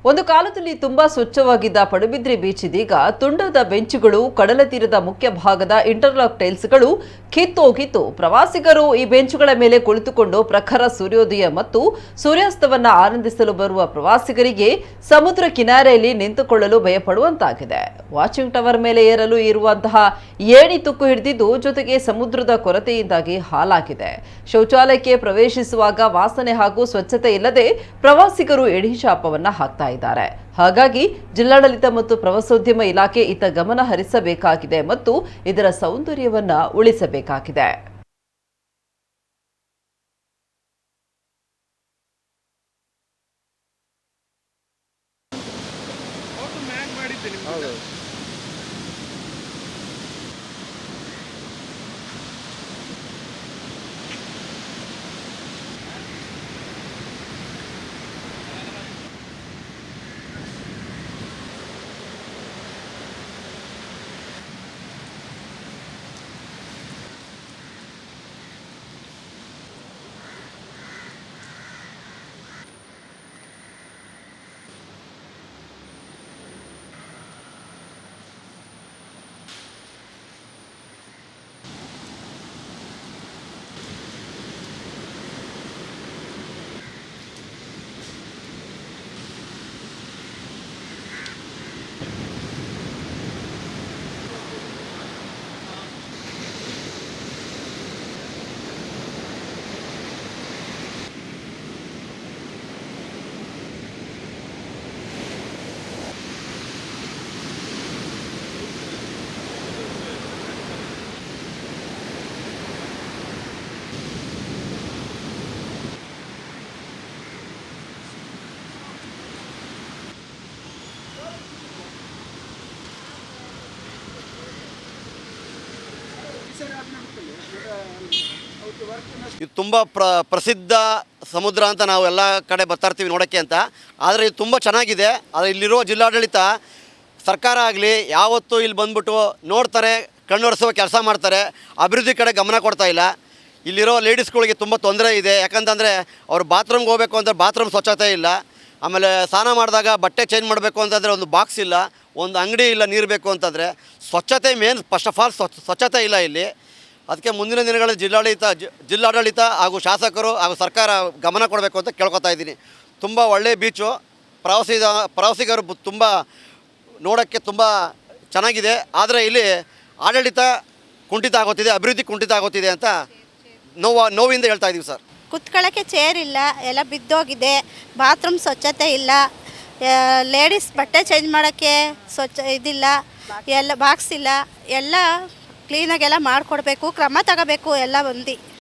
ಒಂದು ಕಾಲದಲ್ಲಿ ತುಂಬಾ ಸ್ವಚ್ಛವಾಗಿದ್ದ ಪಡುಬಿದ್ರಿ ಬೀಚ್ ಇದೀಗ ತುಂಡದ ಬೆಂಚುಗಳು, ಕಡಲ ತೀರದ ಮುಖ್ಯ ಭಾಗದ ಇಂಟರ್ಲಾಕ್ ಟೈಲ್ಸ್ಗಳು ಕಿತ್ತೋಗಿದ್ದು, ಪ್ರವಾಸಿಗರು ಈ ಬೆಂಚುಗಳ ಮೇಲೆ ಕುಳಿತುಕೊಂಡು ಪ್ರಖರ ಸೂರ್ಯೋದಯ ಮತ್ತು ಸೂರ್ಯಾಸ್ತವನ್ನ ಆನಂದಿಸಲು ಬರುವ ಪ್ರವಾಸಿಗರಿಗೆ ಸಮುದ್ರ ಕಿನಾರೆಯಲ್ಲಿ ನಿಂತುಕೊಳ್ಳಲು ಭಯಪಡುವಂತಾಗಿದೆ. ವಾಚಿಂಗ್ ಟವರ್ ಮೇಲೆ ಏರಲು ಇರುವಂತಹ ಏಣಿ ತುಕ್ಕು ಹಿಡಿದಿದ್ದು, ಜೊತೆಗೆ ಸಮುದ್ರದ ಕೊರತೆಯಿಂದಾಗಿ ಹಾಲಾಗಿದೆ. ಶೌಚಾಲಯಕ್ಕೆ ಪ್ರವೇಶಿಸುವಾಗ ವಾಸನೆ ಹಾಗೂ ಸ್ವಚ್ಛತೆ ಇಲ್ಲದೆ ಪ್ರವಾಸಿಗರು ಎಡಿಶಾಪವನ್ನ ಹಾಕ್ತಾ ಇದ್ದಾರೆ. ಹಾಗಾಗಿ ಜಿಲ್ಲಾಡಳಿತ ಮತ್ತು ಪ್ರವಾಸೋದ್ಯಮ ಇಲಾಖೆ ಇತ್ತ ಗಮನ ಹರಿಸಬೇಕಾಗಿದೆ ಮತ್ತು ಇದರ ಸೌಂದರ್ಯವನ್ನ ಉಳಿಸಬೇಕಾಗಿದೆ. ಇದು ತುಂಬ ಪ್ರಸಿದ್ಧ ಸಮುದ್ರ ಅಂತ ನಾವು ಎಲ್ಲ ಕಡೆ ಬರ್ತಾ ಇರ್ತೀವಿ ನೋಡೋಕ್ಕೆ ಅಂತ. ಆದರೆ ಇದು ತುಂಬ ಚೆನ್ನಾಗಿದೆ. ಆದರೆ ಇಲ್ಲಿರೋ ಜಿಲ್ಲಾಡಳಿತ ಸರ್ಕಾರ ಆಗಲಿ ಯಾವತ್ತೂ ಇಲ್ಲಿ ಬಂದ್ಬಿಟ್ಟು ನೋಡ್ತಾರೆ, ಕಣ್ಣೊರೆಸುವ ಕೆಲಸ ಮಾಡ್ತಾರೆ, ಅಭಿವೃದ್ಧಿ ಕಡೆ ಗಮನ ಕೊಡ್ತಾ ಇಲ್ಲ. ಇಲ್ಲಿರೋ ಲೇಡೀಸ್ಗಳಿಗೆ ತುಂಬ ತೊಂದರೆ ಇದೆ. ಯಾಕಂತಂದರೆ ಅವ್ರು ಬಾತ್ರೂಮ್ಗೆ ಹೋಗಬೇಕು ಅಂದರೆ ಬಾತ್ರೂಮ್ ಸ್ವಚ್ಛತೆ ಇಲ್ಲ. ಆಮೇಲೆ ಸ್ನಾನ ಮಾಡಿದಾಗ ಬಟ್ಟೆ ಚೇಂಜ್ ಮಾಡಬೇಕು ಅಂತಂದರೆ ಒಂದು ಬಾಕ್ಸ್ ಇಲ್ಲ, ಒಂದು ಅಂಗಡಿ ಇಲ್ಲ ನೀರು ಬೇಕು ಅಂತಂದರೆ. ಸ್ವಚ್ಛತೆ ಮೇನ್, ಫಸ್ಟ್ ಆಫ್ ಆಲ್ ಸ್ವಚ್ಛತೆ ಇಲ್ಲ ಇಲ್ಲಿ. ಅದಕ್ಕೆ ಮುಂದಿನ ದಿನಗಳಲ್ಲಿ ಜಿಲ್ಲಾಡಳಿತ ಹಾಗೂ ಶಾಸಕರು ಹಾಗೂ ಸರ್ಕಾರ ಗಮನ ಕೊಡಬೇಕು ಅಂತ ಕೇಳ್ಕೊತಾ ಇದ್ದೀನಿ. ತುಂಬ ಒಳ್ಳೆಯ ಬೀಚು, ಪ್ರವಾಸಿಗರು ತುಂಬ ನೋಡೋಕ್ಕೆ ತುಂಬ ಚೆನ್ನಾಗಿದೆ. ಆದರೆ ಇಲ್ಲಿ ಆಡಳಿತ ಕುಂಠಿತ ಆಗೋತಿದೆ, ಅಭಿವೃದ್ಧಿ ಕುಂಠಿತ ಆಗೋತಿದೆ ಅಂತ ನೋವಿಂದ ಹೇಳ್ತಾ ಇದ್ದೀವಿ ಸರ್. ಕುತ್ಕೊಳ್ಳೋಕ್ಕೆ ಚೇರ್ ಇಲ್ಲ, ಎಲ್ಲ ಬಿದ್ದೋಗಿದೆ. ಬಾತ್ರೂಮ್ ಸ್ವಚ್ಛತೆ ಇಲ್ಲ, ಲೇಡೀಸ್ ಬಟ್ಟೆ ಚೇಂಜ್ ಮಾಡೋಕ್ಕೆ ಇದಿಲ್ಲ, ಎಲ್ಲ ಬಾಕ್ಸ್ ಇಲ್ಲ. ಎಲ್ಲ ಕ್ಲೀನಾಗೆಲ್ಲ ಮಾಡಿಕೊಡ್ಬೇಕು, ಕ್ರಮ ತಗೋಬೇಕು ಎಲ್ಲ ಬಂದು.